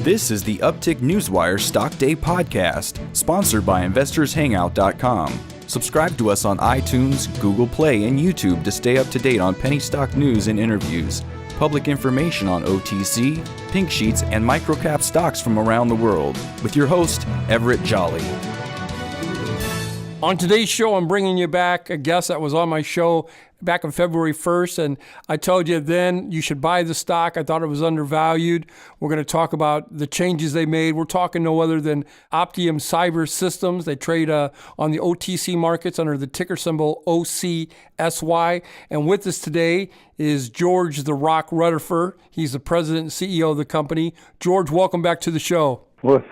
This is the Uptick Newswire Stock Day podcast, sponsored by InvestorsHangout.com. Subscribe to us on iTunes, Google Play, and YouTube to stay up to date on penny stock news and interviews, public information on OTC, pink sheets, and microcap stocks from around the world, with your host, Everett Jolly. On today's show, I'm bringing you back a guest that was on my show back on February 1st, and I told you then you should buy the stock. I thought it was undervalued. We're going to talk about the changes they made. We're talking no other than Optium Cyber Systems. They trade on the OTC markets under the ticker symbol OCSY. And with us today is George "The Rock" Rutherford. He's the president and CEO of the company. George, welcome back to the show. Well,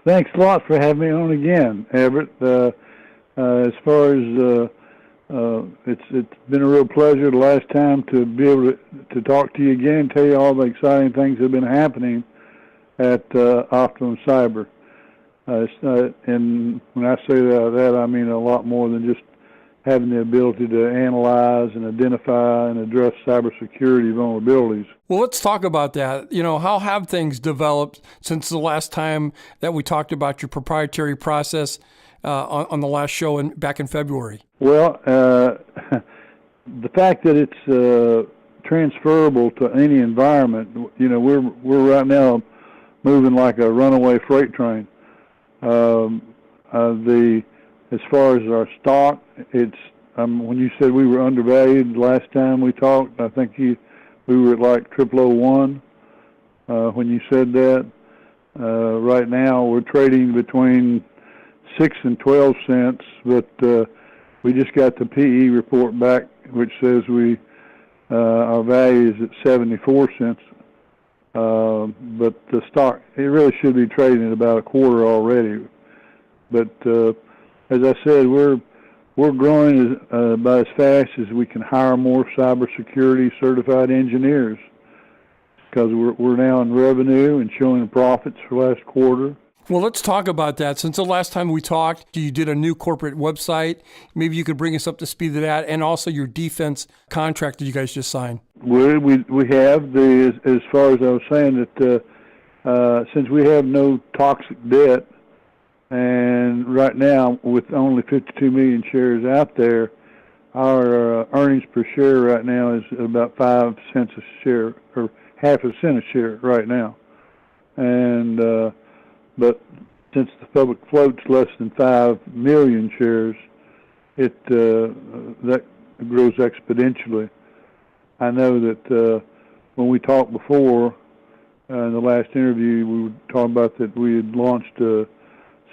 thanks a lot for having me on again, Everett. As far as it's been a real pleasure the last time to be able to talk to you again and tell you all the exciting things that have been happening at Optium Cyber. And when I say that, I mean a lot more than just having the ability to analyze and identify and address cybersecurity vulnerabilities. Well, let's talk about that. You know, how have things developed since the last time that we talked about your proprietary process on the last show back in February? Well, the fact that it's transferable to any environment, you know, we're right now moving like a runaway freight train. As far as our stock, it's when you said we were undervalued last time we talked, I think we were at like 0001 when you said that. Right now we're trading between 6 and 12 cents, but we just got the PE report back, which says our value is at 74 cents. But the stock, it really should be trading at about a quarter already. But as I said, we're growing about as fast as we can hire more cybersecurity certified engineers, because we're now in revenue and showing profits for last quarter. Well, let's talk about that. Since the last time we talked, you did a new corporate website. Maybe you could bring us up to speed to that, and also your defense contract that you guys just signed. We have as far as I was saying that since we have no toxic debt, and right now with only 52 million shares out there, our earnings per share right now is about 5 cents a share, or half a cent a share right now, and but since the public float's less than 5 million shares, that grows exponentially. I know that when we talked before in the last interview, we were talking about that we had launched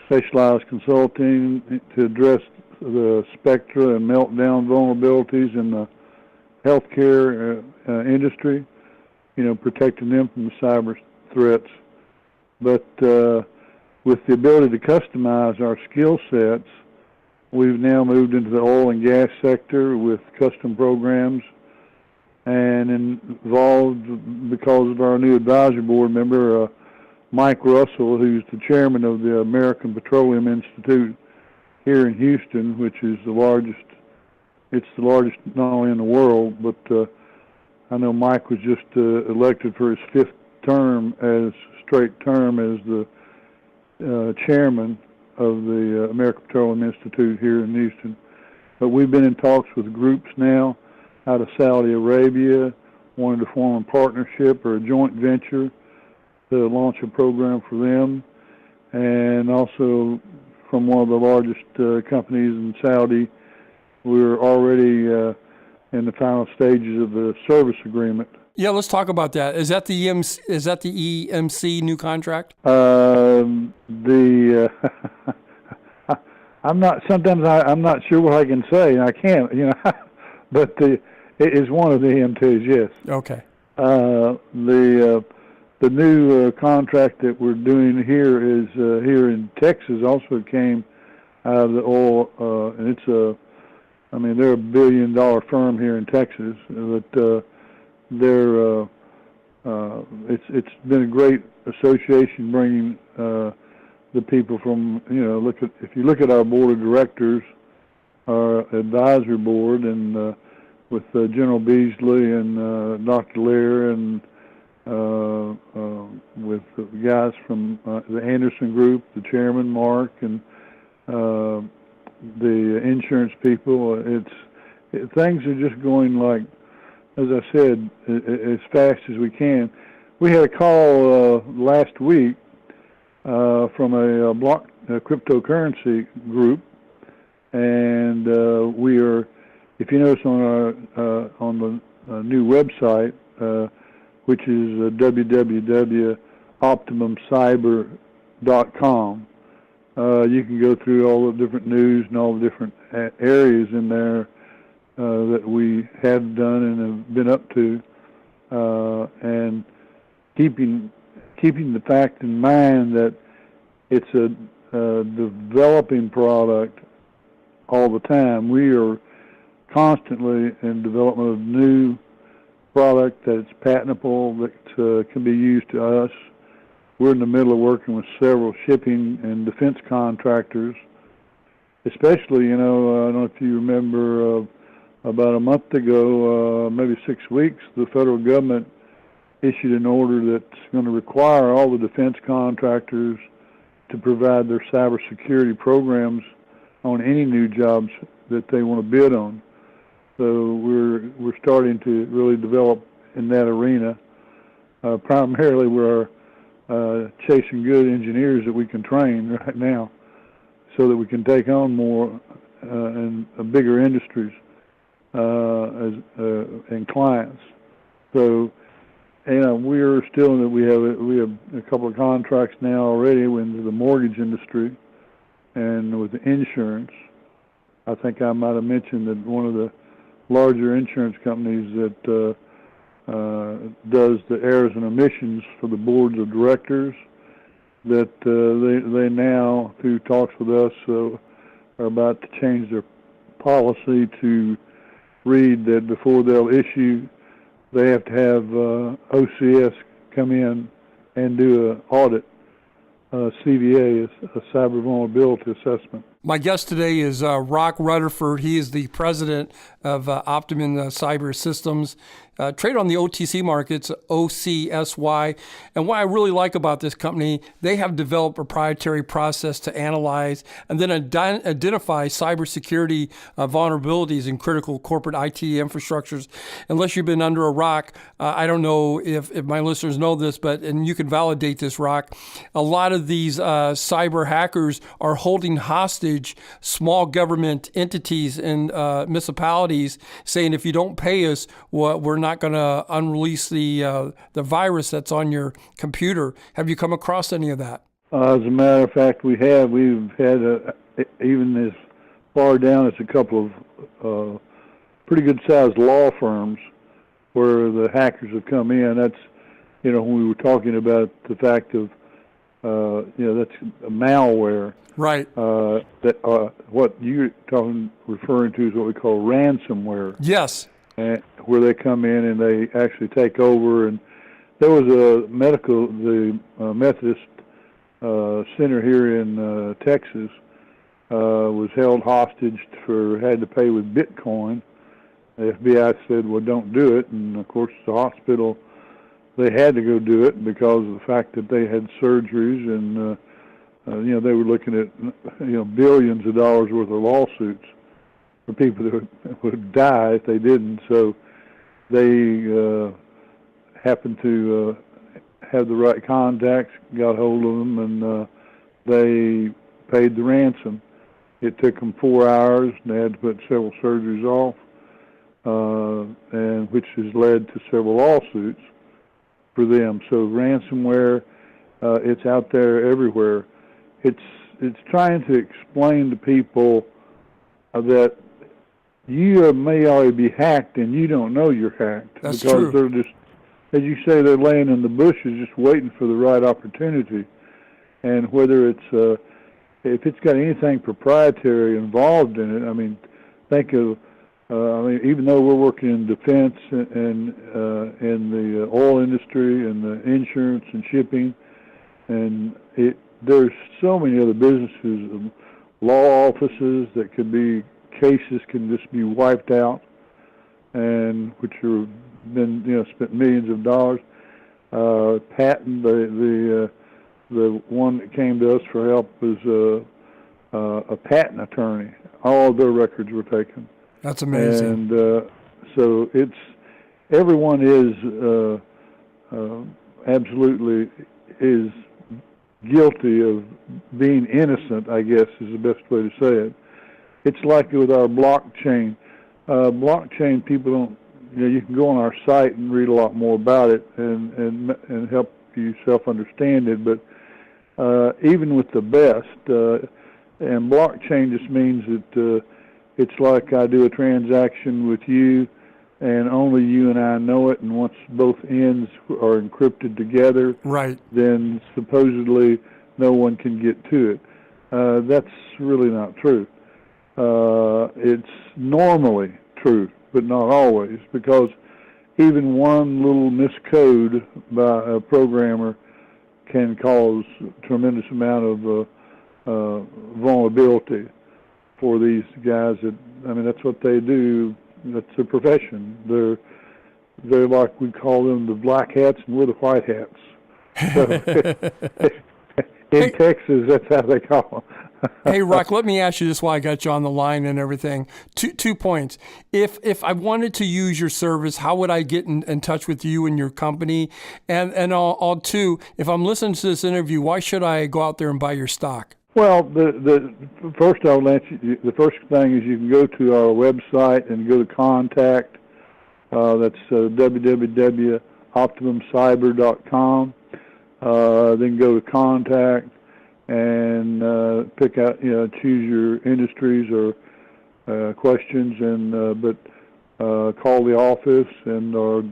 specialized consulting to address the spectra and meltdown vulnerabilities in the healthcare industry, you know, protecting them from the cyber threats. But with the ability to customize our skill sets, we've now moved into the oil and gas sector with custom programs, and involved because of our new advisory board member, Mike Russell, who's the chairman of the American Petroleum Institute here in Houston, which is the largest. It's the largest not only in the world, but I know Mike was just elected for his 5th term straight term as the chairman of the American Petroleum Institute here in Houston. But we've been in talks with groups now out of Saudi Arabia, wanting to form a partnership or a joint venture to launch a program for them, and also from one of the largest companies in Saudi. We're already in the final stages of the service agreement. Yeah, let's talk about that. Is that the EMC new contract? I'm not. Sometimes I'm not sure what I can say. I can't, you know. But it is one of the EMTs. Yes. Okay. The new contract that we're doing here is here in Texas. Also came out of the oil, and it's they're a $1 billion firm here in Texas, but it's been a great association bringing the people from, you know, if you look at our board of directors, our advisory board, and with General Beasley and Dr. Lair, and with with the guys from the Anderson Group, the chairman, Mark, and the insurance people. Things are just going, like, as I said, as fast as we can. We had a call last week from a cryptocurrency group, and we are, if you notice on the new website, which is www.optimumcyber.com. You can go through all the different news and all the different areas in there that we have done and have been up to, and keeping the fact in mind that it's a developing product all the time. We are constantly in development of new product that's patentable, that can be used to us. We're in the middle of working with several shipping and defense contractors, especially, I don't know if you remember, about a month ago, maybe 6 weeks, the federal government issued an order that's going to require all the defense contractors to provide their cybersecurity programs on any new jobs that they want to bid on. So we're starting to really develop in that arena. Primarily, we're chasing good engineers that we can train right now, so that we can take on more and bigger industries and clients. So, we're still in that. We have a couple of contracts now already with the mortgage industry and with the insurance. I think I might have mentioned that one of the larger insurance companies that does the errors and omissions for the boards of directors, that they now, through talks with us, are about to change their policy to read that before they'll issue, they have to have OCS come in and do an audit, CVA, a cyber vulnerability assessment. My guest today is Rutherford. He is the president of Optium Cyber Systems. Trade on the OTC markets, OCSY. And what I really like about this company, they have developed a proprietary process to analyze and then identify cybersecurity vulnerabilities in critical corporate IT infrastructures. Unless you've been under a rock, I don't know if my listeners know this, and you can validate this, Rock. A lot of these cyber hackers are holding hostage small government entities and municipalities, saying if you don't pay us, we're not going to unrelease the virus that's on your computer. Have you come across any of that? As a matter of fact, we've had even as far down as a couple of pretty good sized law firms where the hackers have come in. That's, when we were talking about the fact of that's malware. Right. That what you're referring to is what we call ransomware. Yes. Where they come in and they actually take over. And there was the Methodist Center here in Texas was held hostage had to pay with Bitcoin. The FBI said, well, don't do it. And of course, the hospital, they had to go do it because of the fact that they had surgeries and they were looking at billions of dollars worth of lawsuits for people that would die if they didn't. So they happened to have the right contacts, got hold of them, and they paid the ransom. It took them 4 hours, and they had to put several surgeries off, and which has led to several lawsuits for them. So ransomware, it's out there everywhere. It's trying to explain to people that you may already be hacked and you don't know you're hacked. That's because true. They're just, as you say, they're laying in the bushes just waiting for the right opportunity. And whether it's if it's got anything proprietary involved in it, think of even though we're working in defense and in the oil industry and the insurance and shipping, and there's so many other businesses, law offices that could be, cases can just be wiped out, and which have been spent millions of dollars. Patton, the one that came to us for help, was a patent attorney. All of their records were taken. That's amazing. And so everyone is absolutely is guilty of being innocent, I guess is the best way to say it. It's like with our blockchain. Blockchain, people don't, you can go on our site and read a lot more about it and help yourself understand it, but even with the best, and blockchain just means that it's like I do a transaction with you, and only you and I know it, and once both ends are encrypted together, right, then supposedly no one can get to it. That's really not true. It's normally true, but not always, because even one little miscode by a programmer can cause a tremendous amount of vulnerability for these guys. That's what they do. That's their profession. They're like, we call them the black hats, and we're the white hats. So, in Texas, that's how they call them. Hey, Rock, let me ask you this while I got you on the line and everything. Two points. If I wanted to use your service, how would I get in touch with you and your company? And all two, if I'm listening to this interview, why should I go out there and buy your stock? Well, the first I'll answer. The first thing is you can go to our website and go to contact. That's www.optimumcyber.com. Then go to contact and pick out, choose your industries or questions, and call the office or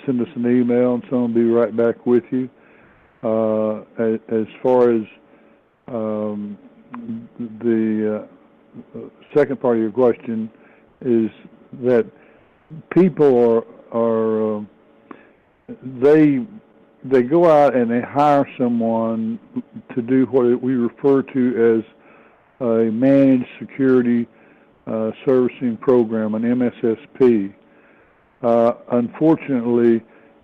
send us an email, and someone will be right back with you. As far as the second part of your question is that people are they go out and they hire someone to do what we refer to as a managed security servicing program, an MSSP. Unfortunately,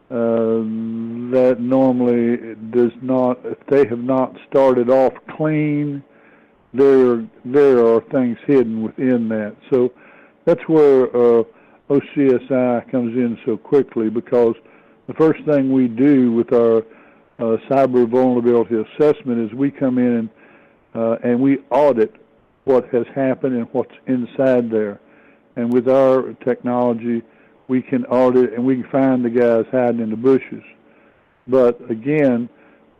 that normally does not, if they have not started off clean, there are things hidden within that. So that's where OCSY comes in so quickly, because the first thing we do with our cyber vulnerability assessment is we come in and we audit what has happened and what's inside there. And with our technology, we can audit and we can find the guys hiding in the bushes. But again,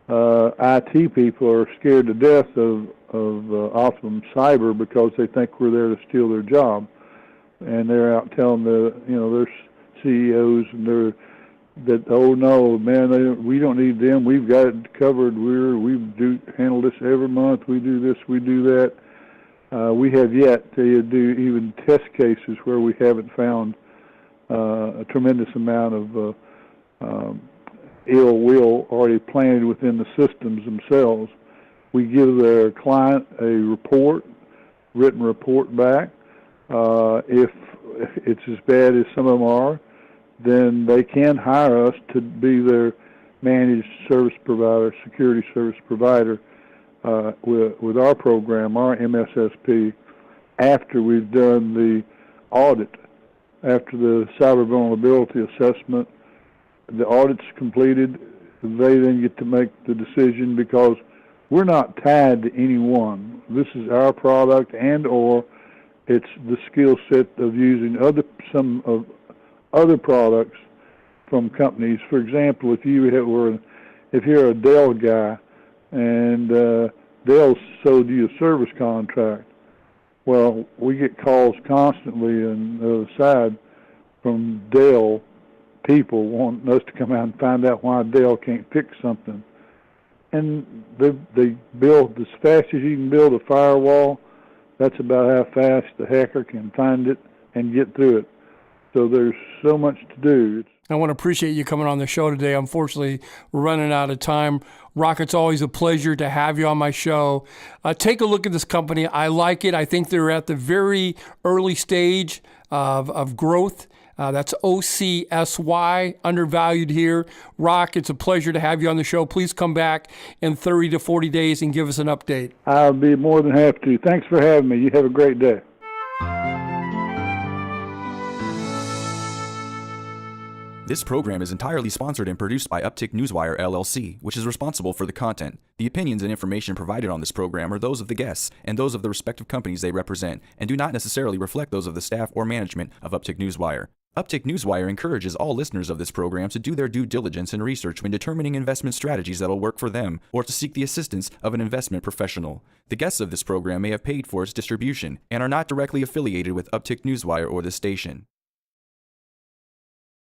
IT people are scared to death of Optimum Cyber because they think we're there to steal their job, and they're out telling their CEOs and that, oh no, man, we don't need them. We've got it covered. We do handle this every month. We do this. We do that. We have yet to do even test cases where we haven't found a tremendous amount of ill will already planted within the systems themselves. We give their client a written report back. If it's as bad as some of them are, then they can hire us to be their managed service provider, security service provider with our program, our MSSP, after we've done the audit. After the cyber vulnerability assessment, the audit's completed, they then get to make the decision, because we're not tied to anyone. This is our product, and or it's the skill set of using some of other products from companies. For example, if you're a Dell guy and Dell sold you a service contract, well, we get calls constantly on the other side from Dell people wanting us to come out and find out why Dell can't fix something. And they build as fast as you can build a firewall. That's about how fast the hacker can find it and get through it. So there's so much to do. I want to appreciate you coming on the show today. Unfortunately, we're running out of time. Rock, it's always a pleasure to have you on my show. Take a look at this company. I like it. I think they're at the very early stage of growth. That's OCSY, undervalued here. Rock, it's a pleasure to have you on the show. Please come back in 30 to 40 days and give us an update. I'll be more than happy to. Thanks for having me. You have a great day. This program is entirely sponsored and produced by Uptick Newswire, LLC, which is responsible for the content. The opinions and information provided on this program are those of the guests and those of the respective companies they represent, and do not necessarily reflect those of the staff or management of Uptick Newswire. Uptick Newswire encourages all listeners of this program to do their due diligence and research when determining investment strategies that will work for them, or to seek the assistance of an investment professional. The guests of this program may have paid for its distribution and are not directly affiliated with Uptick Newswire or this station.